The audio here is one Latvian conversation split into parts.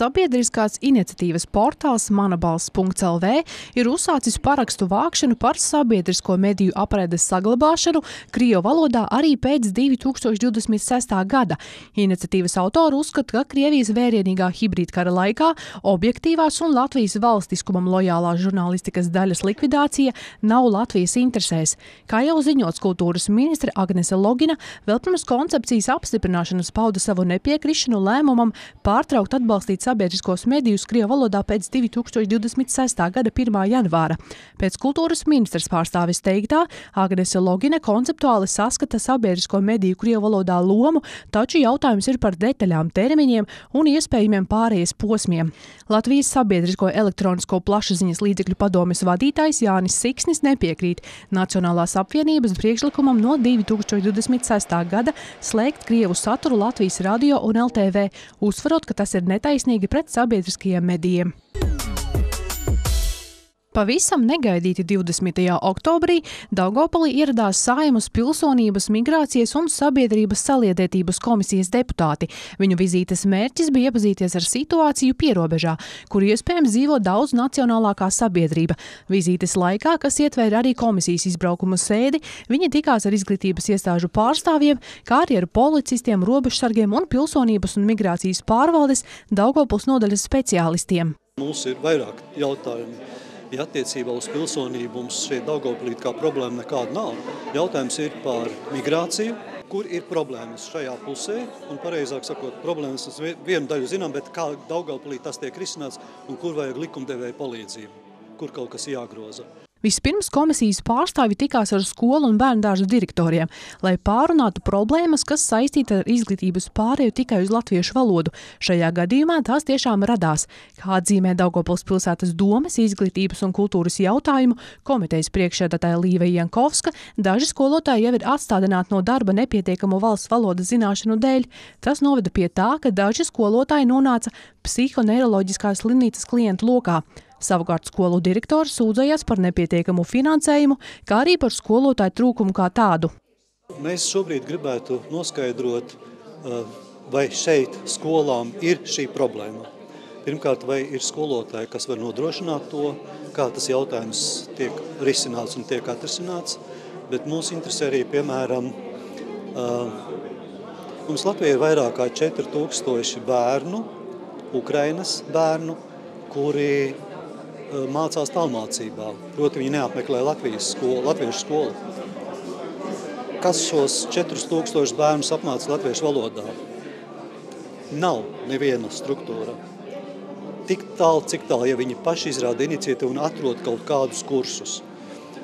Sabiedriskās iniciatīvas portāls manabalss.lv ir uzsācis parakstu vākšanu par sabiedrisko mediju apraides saglabāšanu krievu valodā arī pēc 2026. gada. Iniciatīvas autori uzskata, ka Krievijas vērienīgā hibrīdkara laikā objektīvās un Latvijas valstiskumam lojālās žurnālistikas daļas likvidācija nav Latvijas interesēs. Kā jau ziņots, kultūras ministre Agnese Logina vēl pirms koncepcijas apstiprināšanas pauda savu nepiekrišanu lēmumam pārtraukt atbalstīt sabiedriskos medijus krievu valodā pēc 2026. gada 1. janvāra. Pēc kultūras ministres pārstāvis teiktā, Agnese Logina konceptuāli saskata sabiedrisko mediju krievu valodā lomu, taču jautājums ir par detaļām, termiņiem un iespējamiem pārējas posmiem. Latvijas sabiedrisko elektronisko plašsaziņas līdzekļu padomes vadītājs Jānis Siksnis nepiekrīt Nacionālās apvienības priekšlikumam no 2026. gada slēgt krievu saturu Latvijas radio un LTV, uzsverot, ka tas ir netaisnīgi pret sabiedriskajiem medijiem. Pavisam negaidīti 20. oktobrī Daugavpilī ieradās Saeimas pilsonības, migrācijas un sabiedrības saliedētības komisijas deputāti. Viņu vizītes mērķis bija iepazīties ar situāciju pierobežā, kur iespējams dzīvo daudz nacionālākā sabiedrība. Vizītes laikā, kas ietvēra arī komisijas izbraukuma sēdi, viņi tikās ar izglītības iestāžu pārstāvjiem, kā arī ar policistiem, robežsargiem un pilsonības un migrācijas pārvaldes Daugavpils nodaļas speciālistiem. Mums ir vairāk jautājumi. Ja attiecībā uz pilsonību mums šeit Daugavpilī kā problēma nekāda nav. Jautājums ir par migrāciju, kur ir problēmas šajā pusē, un pareizāk sakot, problēmas vienu daļu zinām, bet kā Daugavpilī tas tiek risināts un kur vajag likumdevēja palīdzību, kur kaut kas jāgroza. Vispirms komisijas pārstāvi tikās ar skolu un bērndārzu direktoriem, lai pārunātu problēmas, kas saistīta ar izglītības pārēju tikai uz latviešu valodu. Šajā gadījumā tās tiešām radās. Kā atzīmē Daugavpils pilsētas domes izglītības un kultūras jautājumu komitejas priekšsēdētāja Līva Jankovska, daži skolotāji jau ir atstādināti no darba nepietiekamu valsts valodas zināšanu dēļ. Tas noveda pie tā, ka daži skolotāji nonāca psihoneiroloģiskās slimnīcas klientu lokā. Savukārt skolu direktors sūdzējās par nepietiekamu finansējumu, kā arī par skolotāju trūkumu kā tādu. Mēs šobrīd gribētu noskaidrot, vai šeit skolām ir šī problēma. Pirmkārt, vai ir skolotāji, kas var nodrošināt to, kā tas jautājums tiek risināts un tiek atrisināts, bet mūs interesē arī, piemēram, mums Latvijā ir vairāk kā 4000 bērnu, Ukrainas bērnu, kuri mācās tālmācībā, proti viņi neapmeklē latviešu skolu. Kas šos 4000 bērnus apmāca latviešu valodā? Nav neviena struktūra. Tik tālu, cik tālu, ja viņi paši izrāda iniciatīvu un atrod kaut kādus kursus.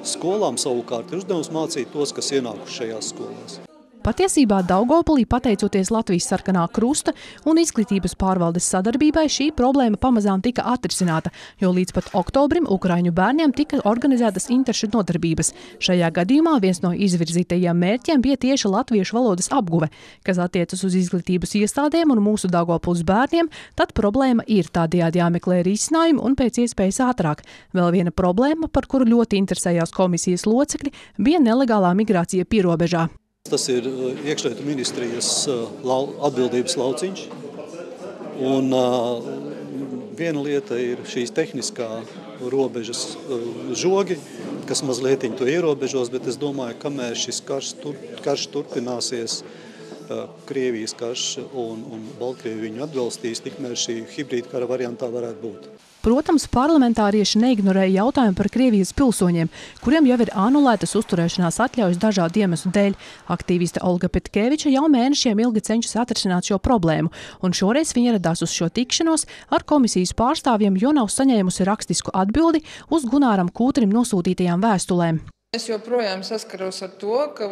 Skolām savukārt ir uzdevums mācīt tos, kas ienākuši šajās skolās. Patiesībā Daugavpilī, pateicoties Latvijas Sarkanā Krusta un izglītības pārvaldes sadarbībai, šī problēma pamazām tika atrisināta, jo līdz pat oktobrim ukraiņu bērniem tika organizētas interešu nodarbības. Šajā gadījumā viens no izvirzītajiem mērķiem bija tieši latviešu valodas apguve, kas attiecas uz izglītības iestādēm un mūsu Daugavpils bērniem, tad problēma ir tādējādi jāmeklē risinājumi un pēc iespējas ātrāk. Vēl viena problēma, par kuru ļoti interesējās komisijas locekļi, bija nelegālā migrācija pierobežā. Tas ir iekšlietu ministrijas atbildības lauciņš, un viena lieta ir šīs tehniskā robežas žogi, kas mazliet to ierobežos, bet es domāju, kamēr šis karš turpināsies, Krievijas karš un Baltkrievi viņu atbalstīs, tikmēr šī hibrīdkara variantā varētu būt. Protams, parlamentārieši neignorēja jautājumu par Krievijas pilsoņiem, kuriem jau ir anulētas uzturēšanās atļaujas dažādu iemeslu dēļ. Aktīviste Olga Petkeviča jau mēnešiem ilgi cenšas atrisināt šo problēmu, un šoreiz viņa ieradās uz šo tikšanos ar komisijas pārstāvjiem, jo nav saņēmusi rakstisku atbildi uz Gunāram Kūtrim nosūtītajām vēstulēm. Es joprojām saskaros ar to, ka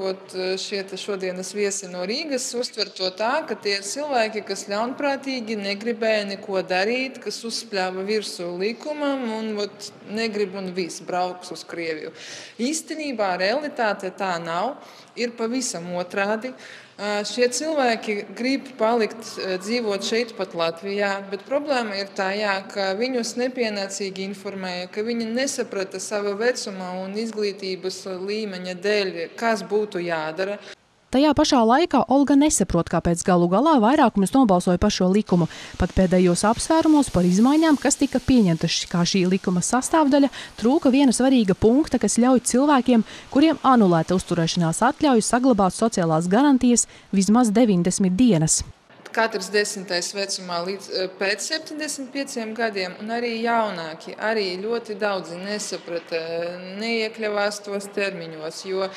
šie šodienas viesi no Rīgas uztver to tā, ka tie ir cilvēki, kas ļaunprātīgi negribēja neko darīt, kas uzspļāva virsū likumam un negrib un viss brauks uz Krieviju. Īstenībā realitāte tā nav, ir pavisam otrādi. Šie cilvēki grib palikt dzīvot šeit pat Latvijā, bet problēma ir tajā, ka viņus nepienācīgi informēja, ka viņi nesaprata sava vecuma un izglītības līmeņa dēļ, kas būtu jādara. Tajā pašā laikā Olga nesaprot, kāpēc galu galā vairākums nobalsoja par šo likumu. Pat pēdējos apsvērumos par izmaiņām, kas tika pieņemtas kā šī likuma sastāvdaļa, trūka viena svarīga punkta, kas ļauj cilvēkiem, kuriem anulēta uzturēšanās atļauj, saglabāt sociālās garantijas vismaz 90 dienas. Katrs 10. vecumā līdz pēc 75 gadiem, un arī jaunāki, arī ļoti daudzi nesaprata, neiekļavās tos termiņos, jo,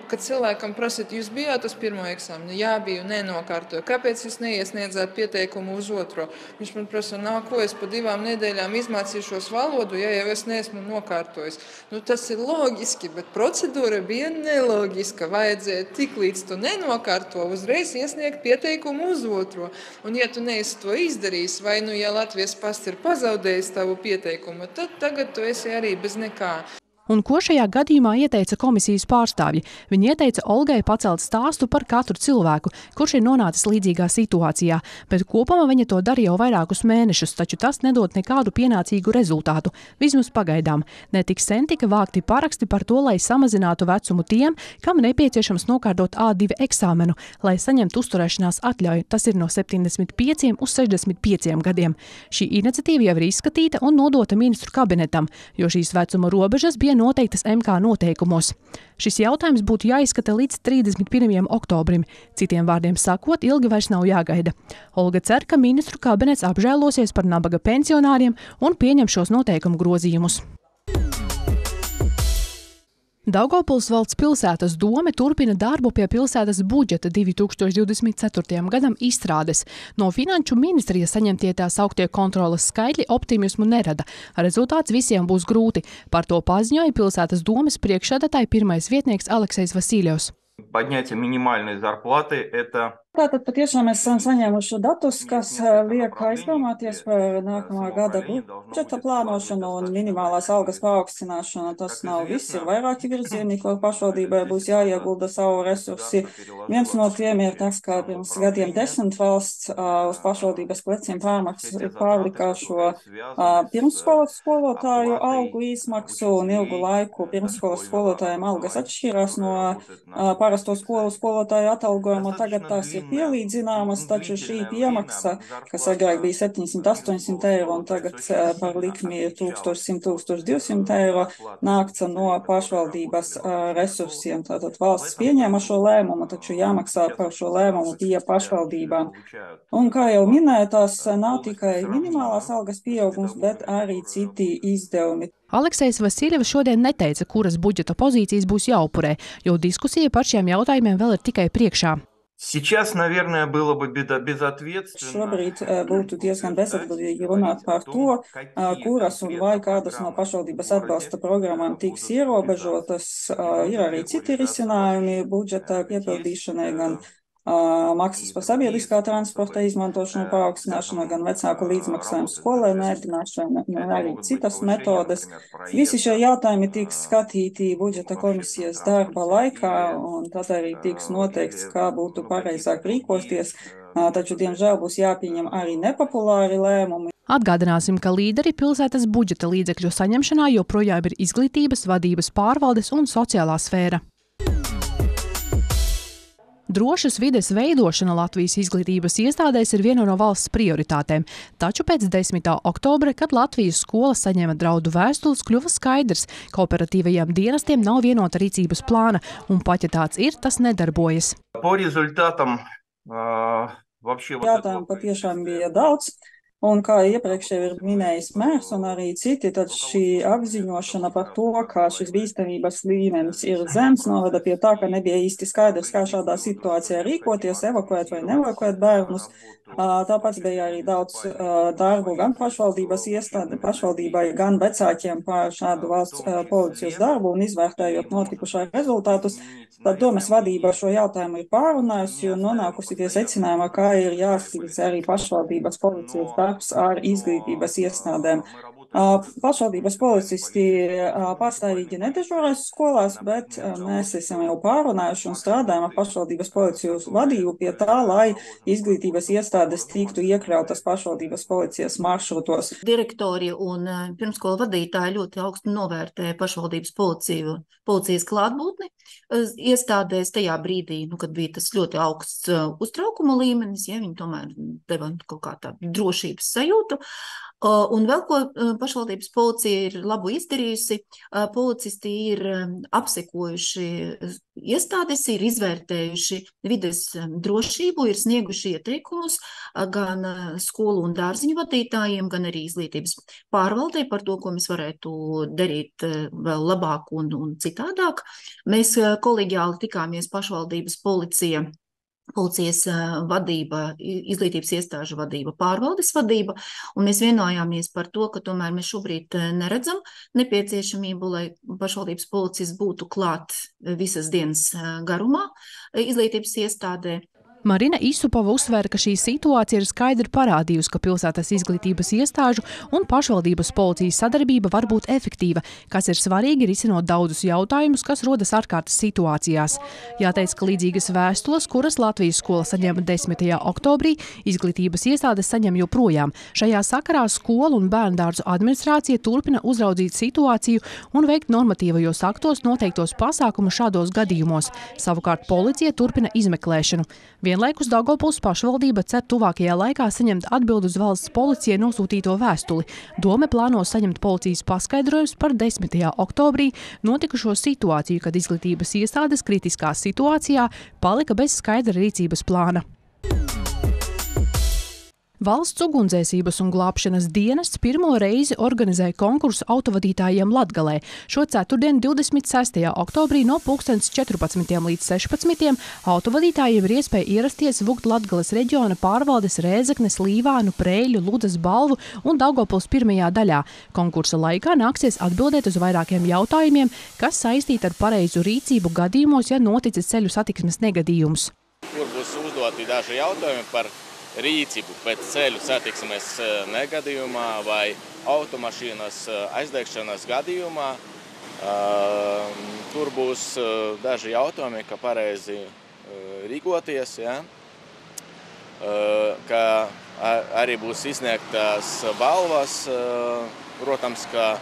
kad cilvēkam prasīt, jūs bijāt uz pirmo eksāmenu? Jā, biju, nenokārtoju. Kāpēc jūs neiesniedzāt pieteikumu uz otro? Viņš man prasa, ko es pa 2 nedēļām izmācīšos valodu, ja jau es neesmu nokārtojis. Tas ir loģiski, bet procedūra bija neloģiska. Vajadzēja tik līdz tu nenokārto, uzreiz iesniegt pieteikumu uz otro. Un ja tu neesi to izdarījis, vai ja Latvijas pasts ir pazaudējis tavu pieteikumu, tad tagad tu esi arī bez nekā. Un ko šajā gadījumā ieteica komisijas pārstāvji? Viņi ieteica Olgai pacelt stāstu par katru cilvēku, kurš ir nonācis līdzīgā situācijā, bet kopumā viņa to dara jau vairākus mēnešus, taču tas nedod nekādu pienācīgu rezultātu, vismaz pagaidām. Netik sen tika vākti paraksti par to, lai samazinātu vecumu tiem, kam nepieciešams nokārtot A2 eksāmenu, lai saņemtu uzturēšanās atļauju. Tas ir no 75 uz 65 gadiem. Šī iniciatīva jau ir izskatīta un nodota ministru kabinetam, jo šīs vecuma robežas bija noteiktas MK noteikumos. Šis jautājums būtu jāizskata līdz 31. oktobrim. Citiem vārdiem sakot, ilgi vairs nav jāgaida. Olga cer, ka ministru kabinets apžēlosies par nabaga pensionāriem un pieņem šos noteikumu grozījumus. Daugavpils valsts pilsētas dome turpina darbu pie pilsētas budžeta 2024. gadam izstrādes. No Finanšu ministrijas saņemtie tā sauktie kontroles skaitļi optimismu nerada. Rezultāts visiem būs grūti. Par to paziņoja pilsētas domes priekšsēdētāja pirmais vietnieks Aleksejs Vasiljevs. Поднятие минимальной зарплаты – это Tātad patiešām mēs esam saņēmuši datus, kas liek aizdomāties par nākamā gada budžeta plānošanu un minimālās algas paaugstināšanu. Tas nav viss, ir vairāki virzieni, kur pašvaldībai būs jāiegulda savu resursi. Viens no tiem ir tas, ka pirms gadiem 10 valsts uz pašvaldības pleciem pārlika šo pirmsskolas skolotāju algu izmaksu un ilgu laiku pirmsskolas skolotājiem algas atšķirās no parasto skolu skolotāju atalgojuma. Tagad tās ir pielīdzināmas, taču šī piemaksa, kas agrāk bija 700–800 eiro un tagad par likmi ir 1100–1200 eiro, nāca no pašvaldības resursiem. Tātad valsts pieņēma šo lēmumu, taču jāmaksā par šo lēmumu pie pašvaldībām. Un kā jau minēju, tās nav tikai minimālās algas pieaugums, bet arī citi izdevumi. Aleksejs Vasiljevs šodien neteica, kuras budžeta pozīcijas būs jāupurē, jo diskusija par šiem jautājumiem vēl ir tikai priekšā. Сейчас, наверное, было бы безответственно. Šobrīd būtu diezgan bezatbildīgi runāt par to, kuras un vai kādas no pašvaldības atbalsta programmām tiks ierobežotas. Ir arī citi risinājumi budžeta piepildīšanai, gan maksas par sabiedriskā transporta izmantošanu paaugstināšanu, gan vecāku līdzmaksājumu skolai mēģināšanu, arī citas metodes. Visi šie jautājumi tiks skatīti budžeta komisijas darba laikā, un tad arī tiks noteikts, kā būtu pareizāk rīkoties, taču, diemžēl, būs jāpieņem arī nepopulāri lēmumi. Atgādināsim, ka līderi pilsētas budžeta līdzekļu saņemšanā joprojām ir izglītības, vadības, pārvaldes un sociālā sfēra. Drošas vides veidošana Latvijas izglītības iestādēs ir viena no valsts prioritātēm, taču pēc 10. oktobra, kad Latvijas skolas saņēma draudu vēstules, kļuva skaidrs, ka operatīvajiem dienestiem nav vienota rīcības plāna, un pat ja tāds ir, tas nedarbojas. Jautājumu patiešām bija daudz. Un kā iepriekš jau ir minējis mērs un arī citi, tad šī apziņošana par to, ka šis bīstamības līmenis ir zems, noveda pie tā, ka nebija īsti skaidrs, kā šādā situācijā rīkoties, evakuēt vai nevakuēt bērnus. Tāpēc bija arī daudz darbu gan pašvaldībai, gan vecākiem par šādu valsts policijas darbu un izvērtējot notikušā rezultātus. Tad domes vadība šo jautājumu ir pārunājusi un nonākusi pie secinājuma, kā ir jāaktivizē arī pašvaldības policijas darbs ar izglītības iestādēm. Pašvaldības policisti pastāvīgi nedežurēs skolās, bet mēs esam jau pārunājuši un strādājam ar pašvaldības policijas vadību pie tā, lai izglītības iestādes tiktu iekļautas pašvaldības policijas maršrutos. Direktori un pirmskolu vadītāji ļoti augstu novērtē pašvaldības policijas klātbūtni iestādēs tajā brīdī, kad bija tas ļoti augsts uztraukuma līmenis, ja viņi tomēr deva kaut kā tādu drošības sajūtu. Un vēl ko pašvaldības policija ir labu izdarījusi, policisti ir apsekojuši iestādes, ir izvērtējuši vides drošību, ir snieguši ieteikumus gan skolu un dārziņu vadītājiem, gan arī izglītības pārvaldē par to, ko mēs varētu darīt vēl labāk un citādāk. Mēs kolegiāli tikāmies pašvaldības policijas vadība, izglītības iestāžu vadība, pārvaldes vadība, un mēs vienojāmies par to, ka tomēr mēs šobrīd neredzam nepieciešamību, lai pašvaldības policijas būtu klāt visas dienas garumā izglītības iestādē. Marina Isupova uzsvēra, ka šī situācija ir skaidri parādījusi, ka pilsētas izglītības iestāžu un pašvaldības policijas sadarbība var būt efektīva, kas ir svarīgi risinot daudzus jautājumus, kas rodas ārkārtas situācijās. Jāteic, ka līdzīgas vēstules, kuras Latvijas skola saņem 10. oktobrī, izglītības iestādes saņem joprojām. Šajā sakarā skolu un bērndārzu administrācija turpina uzraudzīt situāciju un veikt normatīvajos aktos noteiktos pasākumus šādos gadījumos. Savukārt policija turpina izmeklēšanu. Vienlaikus Daugavpils pašvaldība cer tuvākajā laikā saņemt atbildi uz valsts policijai nosūtīto vēstuli. Dome plāno saņemt policijas paskaidrojumus par 10. oktobrī notikušo situāciju, kad izglītības iestādes kritiskā situācijā palika bez skaidra rīcības plāna. Valsts ugunsdzēsības un glābšanas dienests pirmo reizi organizēja konkursu autovadītājiem Latgalē. Šo ceturtdienu 26. oktobrī no 14. līdz 16. autovadītājiem ir iespēja ierasties Vugd Latgales reģiona pārvaldes Rēzeknes, Līvānu, Preiļu, Ludzas, Balvu un Daugavpils pirmajā daļā. Konkursa laikā nāksies atbildēt uz vairākiem jautājumiem, kas saistīti ar pareizu rīcību gadījumos, ja noticis ceļu satiksmes negadījums. Kur būs uzdoti daži jautājumi par rīcību pēc ceļu satiksmes negadījumā vai automašīnas aizdegšanas gadījumā. Tur būs daži jautājumi, kā pareizi rīkoties, ja? Ka arī būs izsniegtas balvas. Protams, ka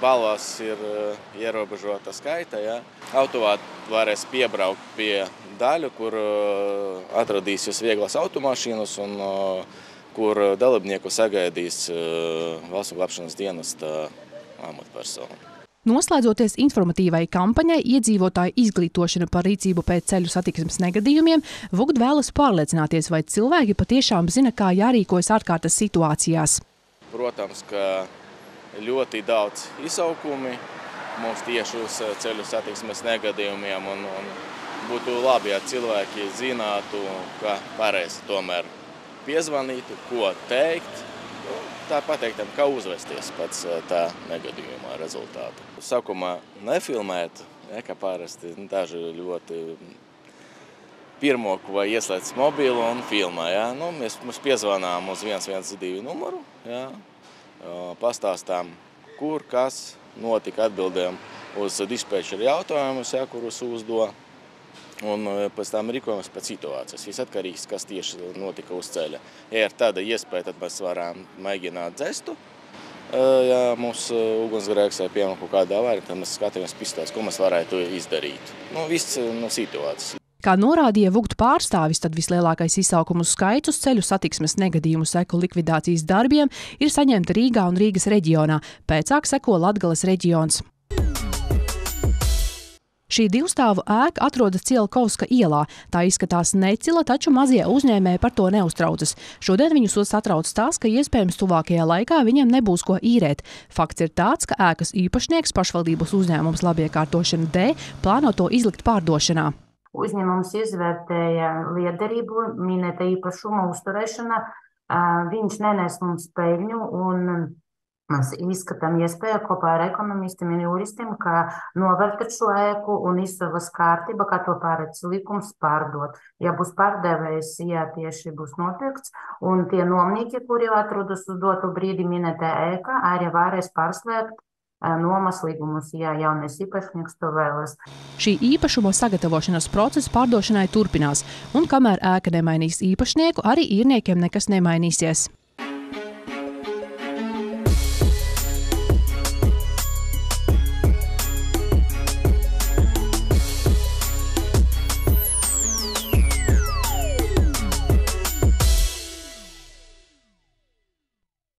balvas ir ierobežota skaita. Ja? Autovādi varēs piebraukt pie daļu, kur atradīsies vieglas automašīnas un kur dalībnieku sagaidīs valsts glābšanas dienesta amatpersonu. Noslēdzoties informatīvai kampaņai iedzīvotāju izglītošana par rīcību pēc ceļu satiksmes negadījumiem, Vugd vēlas pārliecināties, vai cilvēki patiešām zina, kā jārīkojas ārkārtas situācijās. Protams, ka ļoti daudz izsaukumi mums tieši uz ceļu satiksmes negadījumiem un būtu labi, ja cilvēki zinātu, ka pareizi tomēr piezvanītu, ko teikt, tā pateiktam, kā uzvesties pēc tā negadījuma rezultāta. Sākumā nefilmēt, ja, kā parasti daži ļoti pirmo, ko ieslēdz mobilu un filmē. Ja. Mēs piezvanām uz 112 numuru, ja, pastāstām, kur, kas notika, atbildējam uz dispečera jautājumus, ja, kurus uzdo. Un pēc tam rīkojamies pēc situācijas. Viss atkarīgs, kas tieši notika uz ceļa. Ja ir tāda iespēja, tad mēs varam mēģināt dzestu. Ja mums ugunsgrēks vai piemēram kaut kāda avārija, tad mēs skatāmies pistolēs, ko mēs varētu izdarīt. Viss no situācijas. Kā norādīja Vugd pārstāvis, tad vislielākais izsaukumu skaits uz ceļu satiksmes negadījumu seku likvidācijas darbiem ir saņemta Rīgā un Rīgas reģionā. Pēcāk seko Latgales reģions. Šī divstāvu ēka atrodas Cielkovska ielā. Tā izskatās necila, taču mazie uzņēmēji par to neuztraucas. Šodien viņus satrauc tas, ka iespējams tuvākajā laikā viņiem nebūs ko īrēt. Fakts ir tāds, ka ēkas īpašnieks pašvaldības uzņēmums Labiekārtošana D plāno to izlikt pārdošanā. Uzņēmums izvērtēja liederību, minēta īpašuma uzturēšana. Viņš nenes mums peļņu un Mēs izskatām iespēju kopā ar ekonomistiem un juristiem, kā novērtēt šo ēku un izsavas kārtība, kā to pārēc likums pārdot. Ja būs pārdevējs, jā, tieši būs nopirkts, un tie nomnieki, kuri atrodas uz dotu brīdi minētā ēka, arī varēs pārslēgt nomas līgumus, ja jaunais īpašnieks to vēlas. Šī īpašuma sagatavošanas procesa pārdošanai turpinās, un kamēr ēka nemainīs īpašnieku, arī īrniekiem nekas nemainīsies.